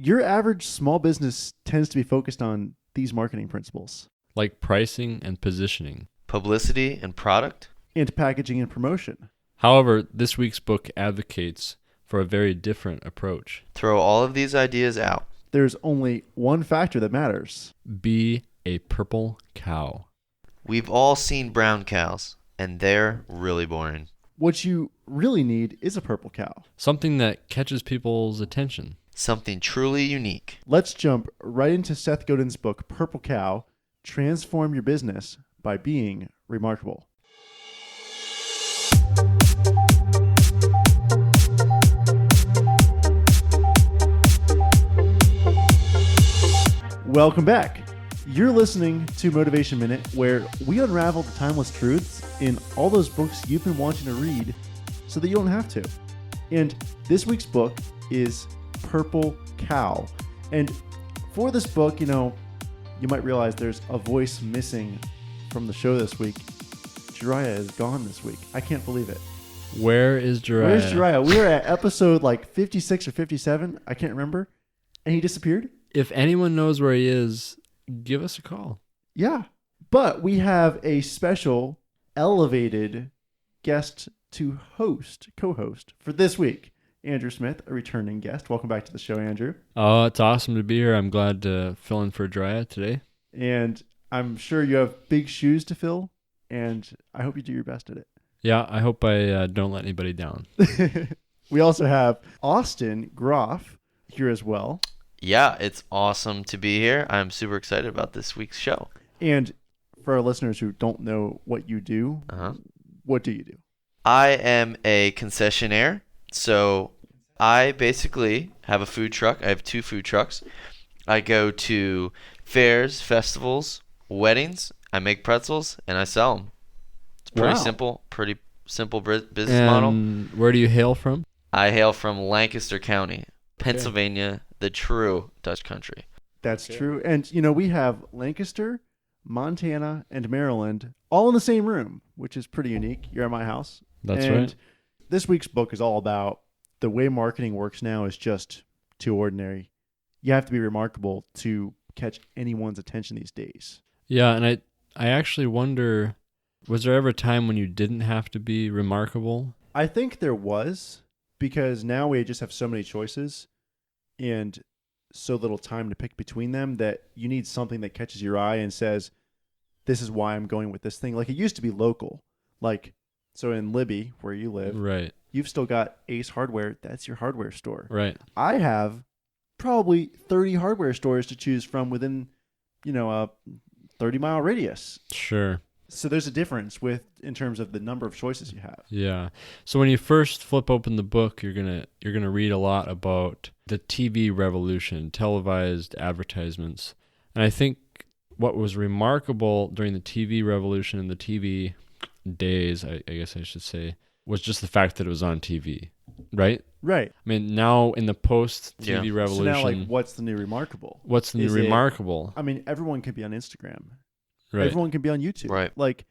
Your average small business tends to be focused on these marketing principles. Like pricing and positioning. Publicity and product. And packaging and promotion. However, this week's book advocates for a very different approach. Throw all of these ideas out. There's only one factor that matters. Be a purple cow. We've all seen brown cows, and they're really boring. What you really need is a purple cow. Something that catches people's attention. Something truly unique. Let's jump right into Seth Godin's book, Purple Cow, Transform Your Business by Being Remarkable. Welcome back. You're listening to Motivation Minute, where we unravel the timeless truths in all those books you've been wanting to read so that you don't have to. And this week's book is Purple Cow. And for this book, you might realize there's a voice missing from the show this week. Jiraiya is gone this week. I can't believe it. Where is Jiraiya? Where's Jiraiya? We were at episode 56 or 57. I can't remember. And he disappeared. If anyone knows where he is, give us a call. Yeah. But we have a special elevated guest to co-host for this week. Andrew Smith, a returning guest. Welcome back to the show, Andrew. Oh, it's awesome to be here. I'm glad to fill in for Jiraiya today. And I'm sure you have big shoes to fill, and I hope you do your best at it. Yeah, I hope I don't let anybody down. We also have Austin Groff here as well. Yeah, it's awesome to be here. I'm super excited about this week's show. And for our listeners who don't know what you do, what do you do? I am a concessionaire. So I basically have a food truck. I have 2 food trucks. I go to fairs, festivals, weddings. I make pretzels, and I sell them. It's pretty simple business model. Where do you hail from? I hail from Lancaster County, Pennsylvania, the true Dutch country. That's true. And, we have Lancaster, Montana, and Maryland all in the same room, which is pretty unique. You're at my house. That's right. This week's book is all about the way marketing works now is just too ordinary. You have to be remarkable to catch anyone's attention these days. Yeah, and I actually wonder, was there ever a time when you didn't have to be remarkable? I think there was, because now we just have so many choices and so little time to pick between them that you need something that catches your eye and says, this is why I'm going with this thing. Like, it used to be local. So in Libby, where you live, right, you've still got Ace Hardware. That's your hardware store. Right. I have probably 30 hardware stores to choose from within, a 30-mile radius. Sure. So there's a difference in terms of the number of choices you have. Yeah. So when you first flip open the book, you're gonna read a lot about the TV revolution, televised advertisements, and I think what was remarkable during the TV revolution and the TV days, I guess I should say, was just the fact that it was on TV, right? Right. I mean, now in the post-TV revolution... So now, what's the new remarkable? What's the new remarkable? Everyone can be on Instagram. Right. Everyone can be on YouTube. Right.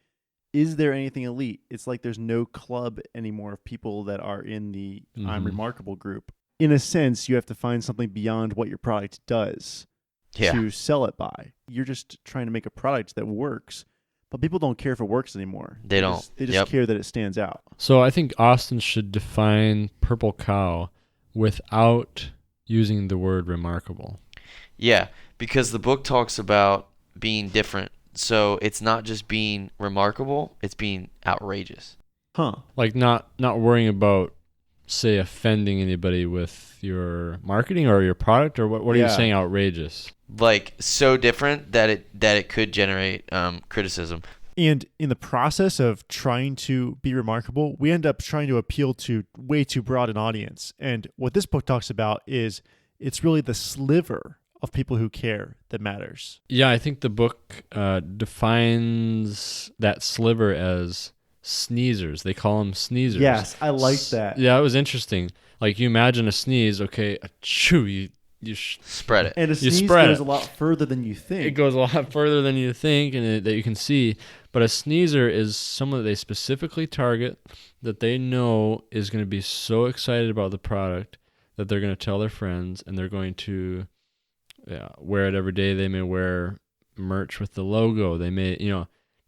Is there anything elite? It's like there's no club anymore of people that are in the I'm remarkable group. In a sense, you have to find something beyond what your product does to sell it by. You're just trying to make a product that works. But people don't care if it works anymore. They don't. They just care that it stands out. So I think Austin should define purple cow without using the word remarkable. Yeah, because the book talks about being different. So it's not just being remarkable, it's being outrageous. Huh. Like not worrying about, say, offending anybody with your marketing or your product, or what are you saying outrageous? Like so different that it could generate criticism. And in the process of trying to be remarkable, we end up trying to appeal to way too broad an audience. And what this book talks about is it's really the sliver of people who care that matters. Yeah, I think the book defines that sliver as sneezers. They call them sneezers. Yes, I like that. Yeah, it was interesting. Like, you imagine a sneeze, okay, achoo, you spread it. And a sneeze goes a lot further than you think. It goes a lot further than you think and that you can see. But a sneezer is someone that they specifically target, that they know is going to be so excited about the product that they're going to tell their friends, and they're going to wear it every day. They may wear merch with the logo. They may,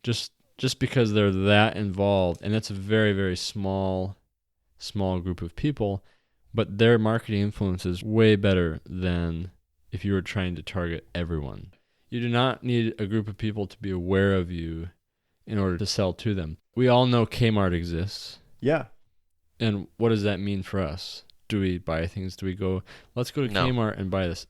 just because they're that involved, and it's a very, very small group of people, but their marketing influence is way better than if you were trying to target everyone. You do not need a group of people to be aware of you in order to sell to them. We all know Kmart exists. Yeah. And what does that mean for us? Do we buy things? Do we go, let's go to Kmart and buy this?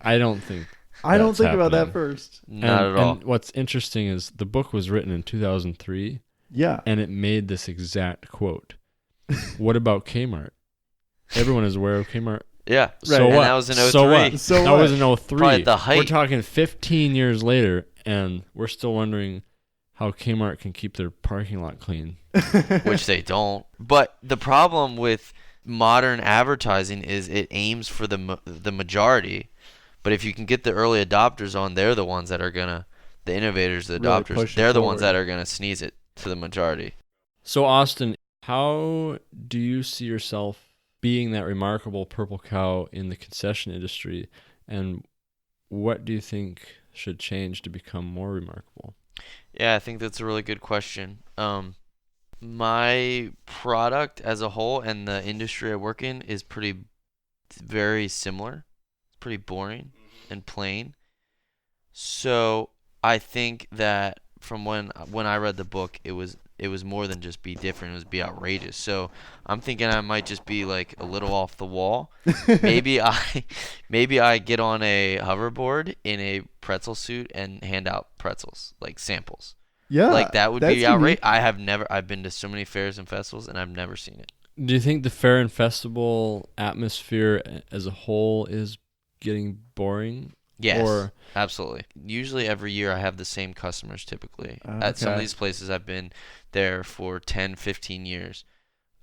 I don't think about that first. Not at all. And what's interesting is the book was written in 2003. Yeah. And it made this exact quote. What about Kmart? Everyone is aware of Kmart. Yeah. So right. what? And that was in 03. So what? So that what? was in 03. Probably at the height. We're talking 15 years later, and we're still wondering how Kmart can keep their parking lot clean. Which they don't. But the problem with modern advertising is it aims for the majority. But if you can get the early adopters on, they're the ones that are the innovators, the really adopters, they're the ones that are going to sneeze it to the majority. So Austin, how do you see yourself being that remarkable purple cow in the concession industry, and what do you think should change to become more remarkable? Yeah, I think that's a really good question. My product as a whole and the industry I work in is very similar. It's pretty boring and plain. So I think that from when I read the book, it was more than just be different. It was be outrageous. So I'm thinking I might just be like a little off the wall. maybe I get on a hoverboard in a pretzel suit and hand out pretzels, like samples. Yeah. Like that would be outrageous. I've been to so many fairs and festivals and I've never seen it. Do you think the fair and festival atmosphere as a whole is getting boring? Yes, absolutely. Usually every year I have the same customers typically. At some of these places I've been there for 10, 15 years.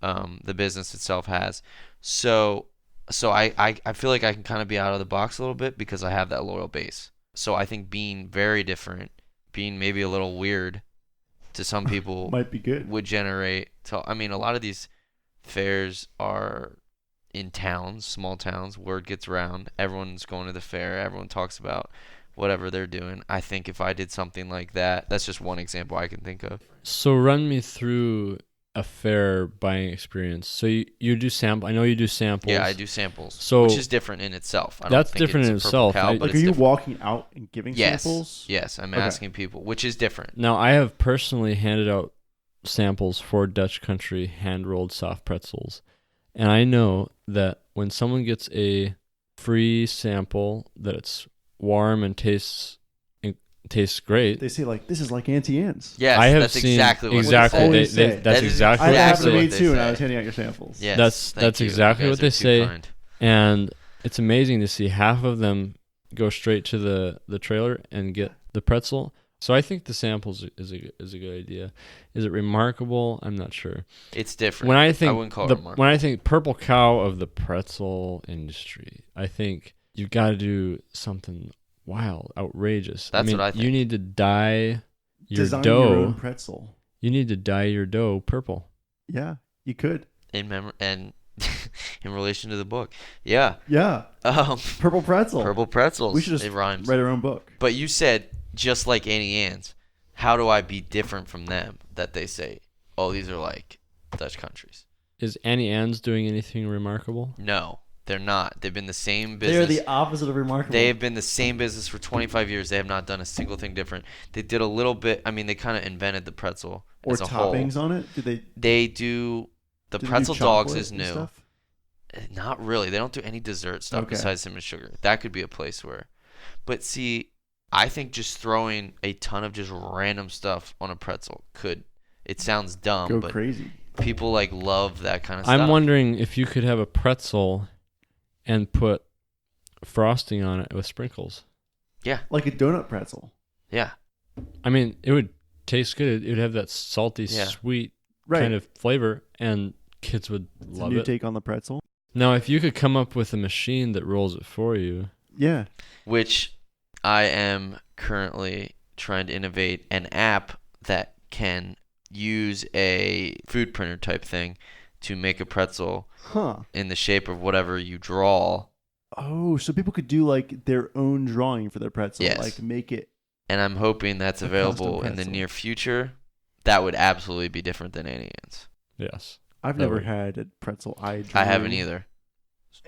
The business itself has. So I feel like I can kind of be out of the box a little bit because I have that loyal base. So I think being very different, being maybe a little weird to some people might be good. Would generate. A lot of these fairs are in towns, small towns. Word gets around. Everyone's going to the fair. Everyone talks about whatever they're doing. I think if I did something like that, that's just one example I can think of. So run me through a fair buying experience. So you do sample. I know you do samples. Yeah, I do samples. So which is different in itself. That's different in itself. Cow, are you walking out and giving samples? Yes, I'm asking people, which is different. Now, I have personally handed out samples for Dutch Country hand-rolled soft pretzels. And I know that when someone gets a free sample that it's warm and tastes great. They say like, this is like Auntie Anne's. Yes, that's exactly what they say. That's exactly what they say. I happened to me too when I was handing out your samples. Yes, that's exactly what they say. Kind. And it's amazing to see half of them go straight to the trailer and get the pretzel. So I think the samples is a good idea. Is it remarkable? I'm not sure. It's different. When I think I wouldn't call it remarkable. When I think purple cow of the pretzel industry, I think you've got to do something wild, outrageous. That's what I think. You need to dye your Design dough. Your own pretzel. You need to dye your dough purple. Yeah, you could. In relation to the book, yeah. Purple pretzel. Purple pretzels. We should just write our own book. But you said just like Annie Ann's. How do I be different from them? That they say, oh, these are like Dutch countries. Is Annie Ann's doing anything remarkable? No, they're not. They've been the same business. They're the opposite of remarkable. They have been the same business for 25 years. They have not done a single thing different. They did a little bit. They kind of invented the pretzel as a whole. Or toppings on it? They do. The pretzel dogs is new. Stuff? Not really. They don't do any dessert stuff besides cinnamon sugar. That could be a place where. But see, I think just throwing a ton of just random stuff on a pretzel could. It sounds dumb, go but crazy. People love that kind of stuff. I'm wondering if you could have a pretzel and put frosting on it with sprinkles. Yeah. Like a donut pretzel. Yeah. It would taste good. It would have that salty, sweet kind of flavor, and kids would love it. New take on the pretzel. Now, if you could come up with a machine that rolls it for you. Yeah. Which I am currently trying to innovate an app that can use a food printer type thing to make a pretzel Huh. in the shape of whatever you draw. Oh, so people could do like their own drawing for their pretzel, Yes. like make it. And I'm hoping that's A available custom in the pretzel. near future. That would absolutely be different than aliens. Yes. I've That never would- had a pretzel I drew. I haven't either.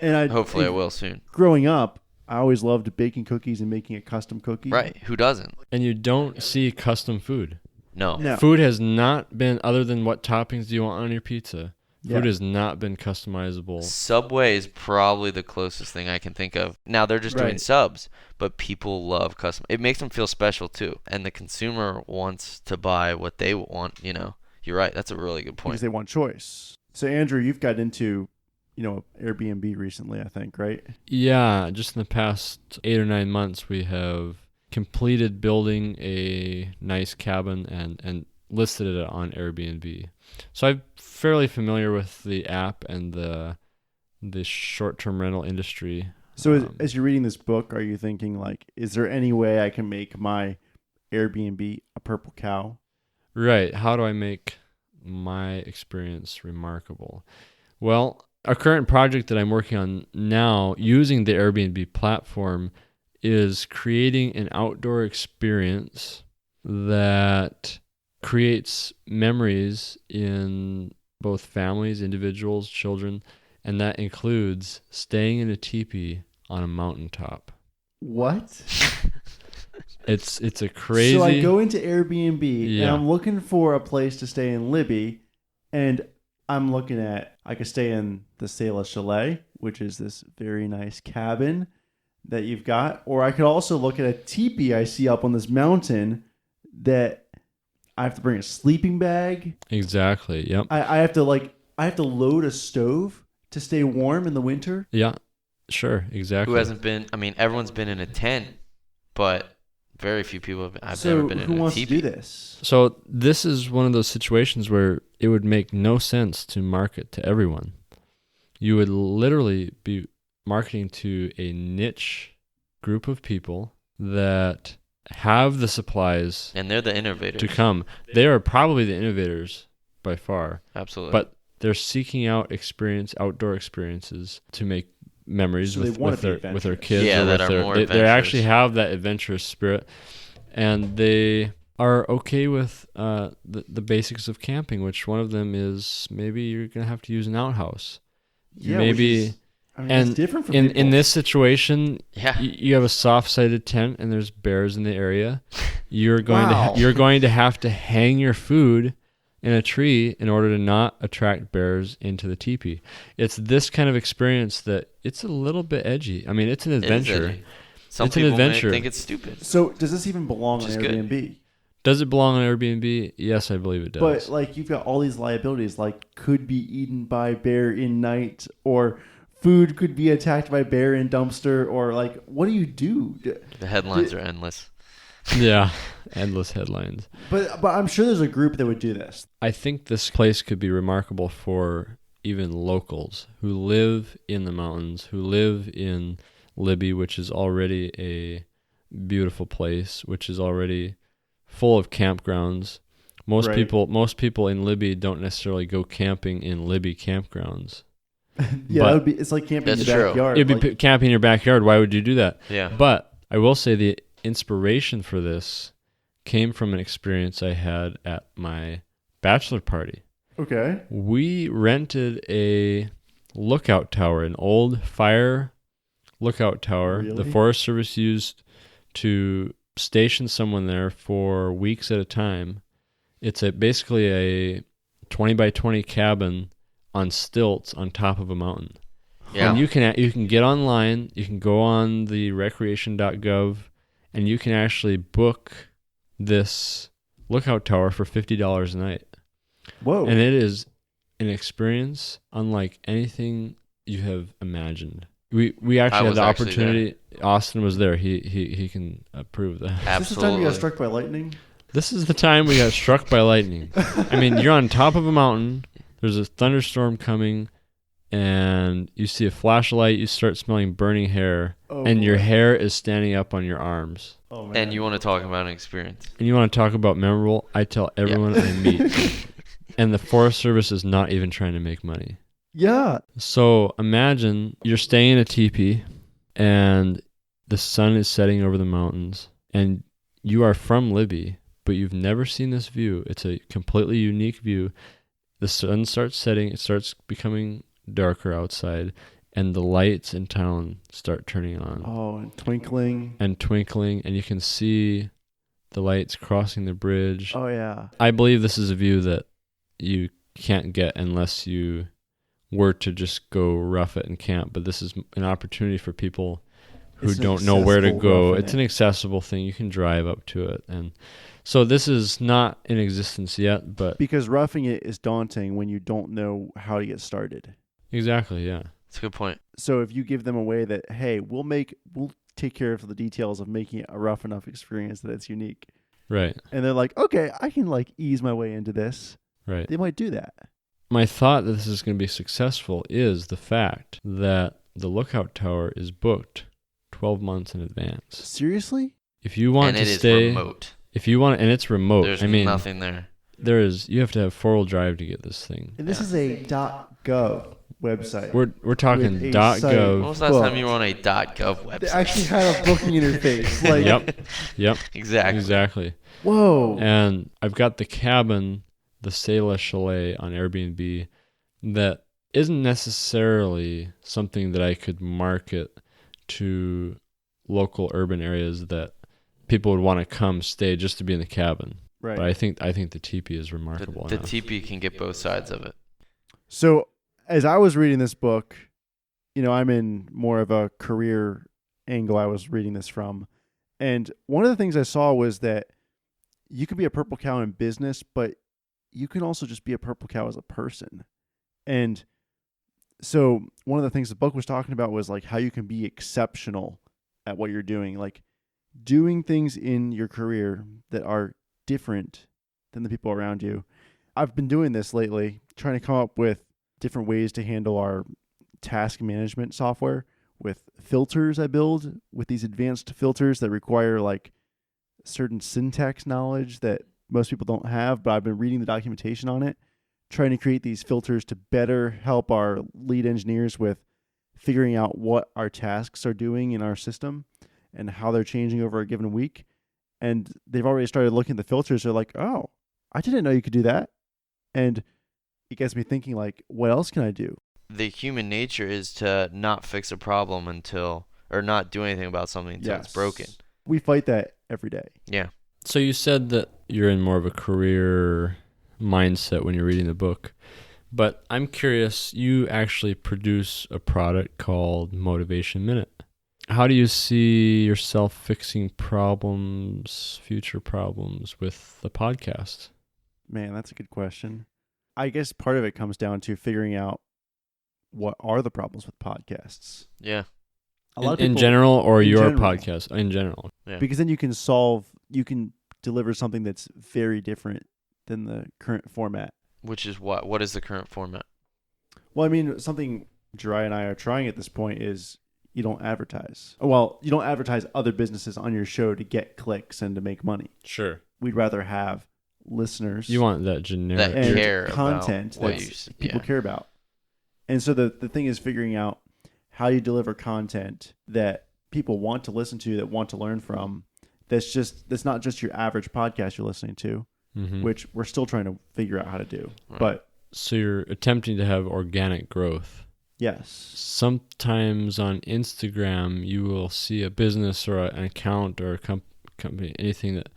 And Hopefully I will soon. Growing up, I always loved baking cookies and making a custom cookie. Right. Who doesn't? And you don't see custom food. No. No. Food has not been, other than what toppings do you want on your pizza, Yeah. food has not been customizable. Subway is probably the closest thing I can think of. Now they're just doing Right. subs, but people love custom. It makes them feel special too. And the consumer wants to buy what they want, you know. You're right. That's a really good point. Because they want choice. So Andrew, you've got into, Airbnb recently, I think, right? Yeah, just in the past 8 or 9 months, we have completed building a nice cabin and listed it on Airbnb. So I'm fairly familiar with the app and the short-term rental industry. So as you're reading this book, are you thinking like, is there any way I can make my Airbnb a purple cow? Right. How do I make my experience remarkable? Well, a current project that I'm working on now using the Airbnb platform is creating an outdoor experience that creates memories in both families, individuals, children, and that includes staying in a teepee on a mountaintop. What? It's a crazy. So I go into Airbnb and Yeah. I'm looking for a place to stay in Libby, and I'm looking at, I could stay in the Sela Chalet, which is this very nice cabin that you've got, or I could also look at a teepee I see up on this mountain that I have to bring a sleeping bag. Exactly. Yep. I have to load a stove to stay warm in the winter. Yeah. Sure. Exactly. Who hasn't been? I mean, everyone's been in a tent, but very few people have. I've So never been in who a wants to teepee. do this? So this is one of those situations where it would make no sense to market to everyone. You would literally be marketing to a niche group of people that have the supplies And they're the innovators. to come. They are probably the innovators by far, Absolutely. but they're seeking out outdoor experiences to make memories So they with wanna be their adventurous. kids. Yeah, or that with are their, more they actually adventurous. have that adventurous spirit, and they are okay with the basics of camping, which one of them is maybe you're gonna have to use an outhouse. Yeah, maybe which is, it's and different for in people. this situation, yeah. you have a soft-sided tent and there's bears in the area. You're going Wow. you're going to have to hang your food in a tree in order to not attract bears into the teepee. It's this kind of experience that it's a little bit edgy. I mean, it's an It is adventure. edgy. Some It's an people adventure. may think it's stupid. So does this even belong on Which is good. Airbnb? Does it belong on Airbnb? Yes, I believe it does. But like you've got all these liabilities, like could be eaten by bear in night, or food could be attacked by bear in dumpster, or like what do you do? The headlines are endless. Yeah, endless headlines. But I'm sure there's a group that would do this. I think this place could be remarkable for even locals who live in the mountains, who live in Libby, which is already a beautiful place, which is already full of campgrounds. Most Right. people in Libby don't necessarily go camping in Libby campgrounds. Yeah, But- it would be. It's like camping in That's your true. backyard. It'd be like- camping in your backyard. Why would you do that? Yeah. But I will say the inspiration for this came from an experience I had at my bachelor party. okay. We rented a lookout tower, an old fire lookout tower. The Really? Forest Service used to station someone there for weeks at a time. It's basically a 20 by 20 cabin on stilts on top of a mountain. Yeah. And you can get online, you can go on the recreation.gov, and you can actually book this lookout tower for $50 a night. Whoa. And it is an experience unlike anything you have imagined. We actually had was the actually opportunity. Austin was there. He can approve that. Is this the time you Absolutely. got struck by lightning? This is the time we got struck by lightning. I mean, you're on top of a mountain. There's a thunderstorm coming, and you see a flashlight. You start smelling burning hair, Oh, and your boy. hair is standing up on your arms. Oh, man. And you want to talk about an experience. And you want to talk about memorable? I tell everyone I meet. And the Forest Service is not even trying to make money. Yeah. So imagine you're staying in a teepee and the sun is setting over the mountains and you are from Libby, but you've never seen this view. It's a completely unique view. The sun starts setting, it starts becoming darker outside, and the lights in town start turning on. Oh, and twinkling. And you can see the lights crossing the bridge. Oh, yeah. I believe this is a view that you can't get unless you were to just go rough it and camp. But this is an opportunity for people who don't know where to go. It's an accessible thing. You can drive up to it. And so this is not in existence yet, but... Because roughing it is daunting when you don't know how to get started. Exactly, yeah. That's a good point. So if you give them a way that, hey, we'll take care of the details of making it a rough enough experience that it's unique. Right. And they're like, okay, I can ease my way into this. Right. They might do that. My thought that this is going to be successful is the fact that the Lookout Tower is booked 12 months in advance. Seriously? If you want and to it stay... is remote. If you want... And it's remote. There's nothing there. You have to have 4-wheel drive to get this thing. And this is a .gov website. We're talking with a .gov. site When was the last time you were on a .gov website? They actually had a booking interface. Yep. Exactly. Whoa. And I've got the cabin, the Sela Chalet on Airbnb, that isn't necessarily something that I could market to local urban areas that people would want to come stay just to be in the cabin. Right. But I think the teepee is remarkable. The teepee can get both sides of it. So as I was reading this book, I'm in more of a career angle I was reading this from. And one of the things I saw was that you could be a purple cow in business, but you can also just be a purple cow as a person. And so one of the things the book was talking about was how you can be exceptional at what you're doing, doing things in your career that are different than the people around you. I've been doing this lately, trying to come up with different ways to handle our task management software with filters I build with these advanced filters that require certain syntax knowledge that most people don't have, but I've been reading the documentation on it, trying to create these filters to better help our lead engineers with figuring out what our tasks are doing in our system and how they're changing over a given week. And they've already started looking at the filters. They're like, oh, I didn't know you could do that. And it gets me thinking, what else can I do? The human nature is to not fix a problem or not do anything about something until it's broken. We fight that every day. Yeah. So you said that you're in more of a career mindset when you're reading the book. But I'm curious, you actually produce a product called Motivation Minute. How do you see yourself fixing future problems with the podcast? Man, that's a good question. I guess part of it comes down to figuring out what are the problems with podcasts. Yeah. A lot of people, in general, or in your general. podcast? In general. Yeah. Because then you can deliver something that's very different than the current format. Which is what? What is the current format? Well, I mean, something Jirai and I are trying at this point is you don't advertise. Well, you don't advertise other businesses on your show to get clicks and to make money. Sure. We'd rather have listeners. You want that generic and care content about that people care about. And so the thing is figuring out how you deliver content that people want to listen to, that want to learn from, that's not just your average podcast you're listening to, which we're still trying to figure out how to do. Right. But so you're attempting to have organic growth. Yes. Sometimes on Instagram, you will see a business or an account or a company, anything that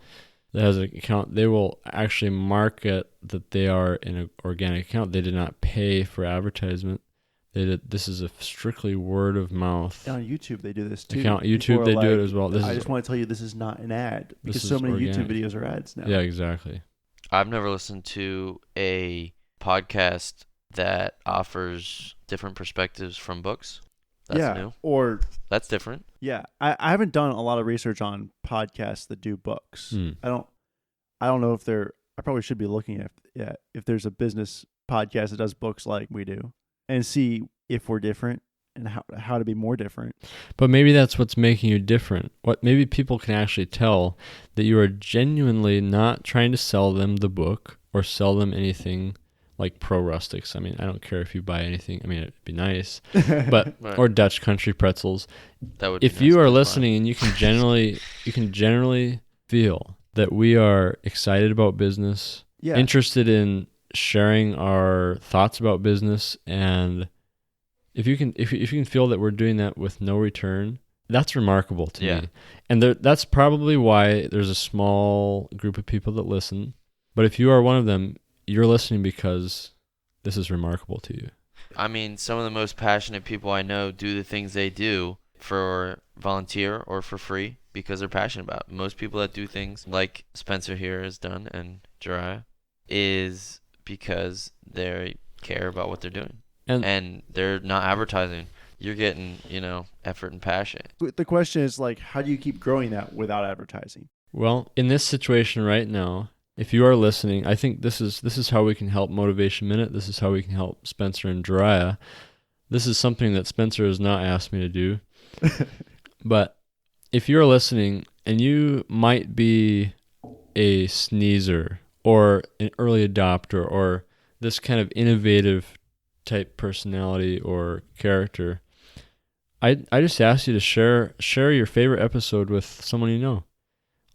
has an account, they will actually market that they are an organic account. They did not pay for advertisement. This is a strictly word of mouth. And on YouTube, they do this too. YouTube, they do it as well. I just want to tell you this is not an ad because so many organic. YouTube videos are ads now. Yeah, exactly. I've never listened to a podcast that offers different perspectives from books. That's new. Or that's different. Yeah, I haven't done a lot of research on podcasts that do books. I don't know if I probably should be looking at if there's a business podcast that does books like we do, and see if we're different and how to be more different. But maybe that's what's making you different. Maybe people can actually tell that you are genuinely not trying to sell them the book or sell them anything like ProRustics. I mean, I don't care if you buy anything. I mean, it'd be nice, but Right. or Dutch Country Pretzels. That would be If nice you to are buy. listening and you can generally feel that we are excited about business, Yeah. interested in sharing our thoughts about business, and if you can feel that we're doing that with no return, that's remarkable to Yeah. me. And that's probably why there's a small group of people that listen. But if you are one of them, you're listening because this is remarkable to you. I mean, some of the most passionate people I know do the things they do for volunteer or for free because they're passionate about it. Most people that do things like Spencer here has done and Jariah is because they care about what they're doing. And they're not advertising. You're getting, effort and passion. The question is like, how do you keep growing that without advertising? Well, in this situation right now, if you are listening, I think this is how we can help Motivation Minute. This is how we can help Spencer and Jariah. This is something that Spencer has not asked me to do. But if you're listening and you might be a sneezer or an early adopter or this kind of innovative type personality or character, I just ask you to share your favorite episode with someone you know.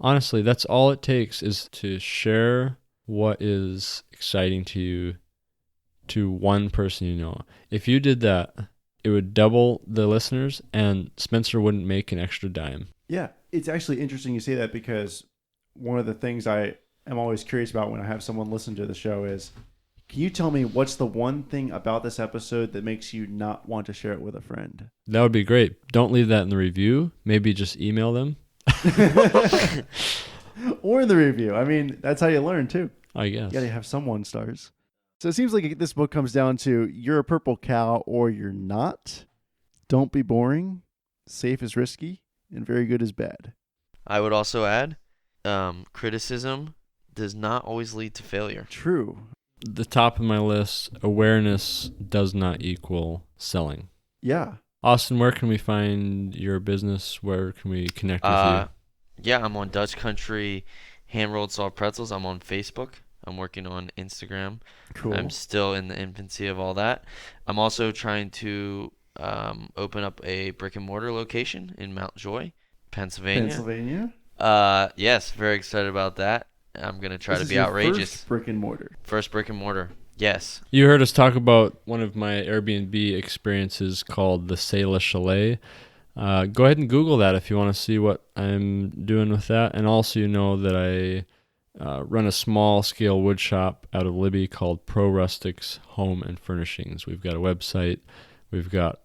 Honestly, that's all it takes, is to share what is exciting to you to one person you know. If you did that, it would double the listeners and Spencer wouldn't make an extra dime. Yeah, it's actually interesting you say that, because one of the things I am always curious about when I have someone listen to the show is, can you tell me what's the one thing about this episode that makes you not want to share it with a friend? That would be great. Don't leave that in the review. Maybe just email them. Or in the review. I mean, that's how you learn too. I guess. You gotta have some 1 stars. So it seems like this book comes down to, you're a purple cow or you're not. Don't be boring. Safe is risky, and very good is bad. I would also add, criticism does not always lead to failure. True. The top of my list, awareness does not equal selling. Yeah. Austin, where can we find your business? Where can we connect with you? Yeah, I'm on Dutch Country Hand-Rolled Soft Pretzels. I'm on Facebook. I'm working on Instagram. Cool. I'm still in the infancy of all that. I'm also trying to open up a brick-and-mortar location in Mount Joy, Pennsylvania. Yes, very excited about that. I'm going to try to be outrageous. First brick and mortar. First brick and mortar. Yes. You heard us talk about one of my Airbnb experiences called the Sailor Chalet. Go ahead and Google that if you want to see what I'm doing with that. And also, you know that I run a small-scale wood shop out of Libby called ProRustics Home and Furnishings. We've got a website. We've got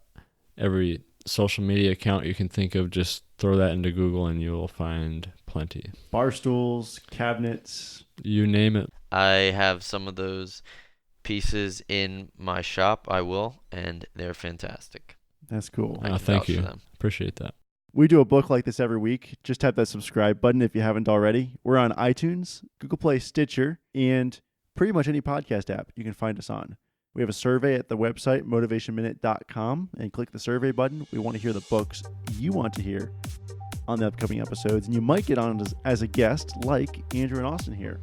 every social media account you can think of. Just throw that into Google and you'll find plenty. Bar stools, cabinets. You name it. I have some of those pieces in my shop. I will, and they're fantastic. That's cool. I can Thank vouch for you. them. Appreciate that. We do a book like this every week. Just tap that subscribe button if you haven't already. We're on iTunes, Google Play, Stitcher, and pretty much any podcast app you can find us on. We have a survey at the website, motivationminute.com, and click the survey button. We want to hear the books you want to hear on the upcoming episodes, and you might get on as a guest like Andrew and Austin here.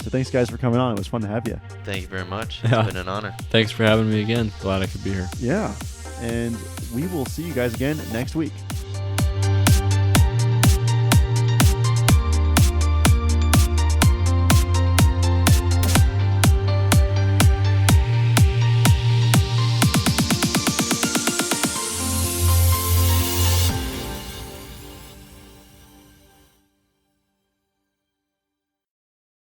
So thanks, guys, for coming on. It was fun to have you. Thank you very much. Yeah. It's been an honor. Thanks for having me again. Glad I could be here. Yeah, and we will see you guys again next week.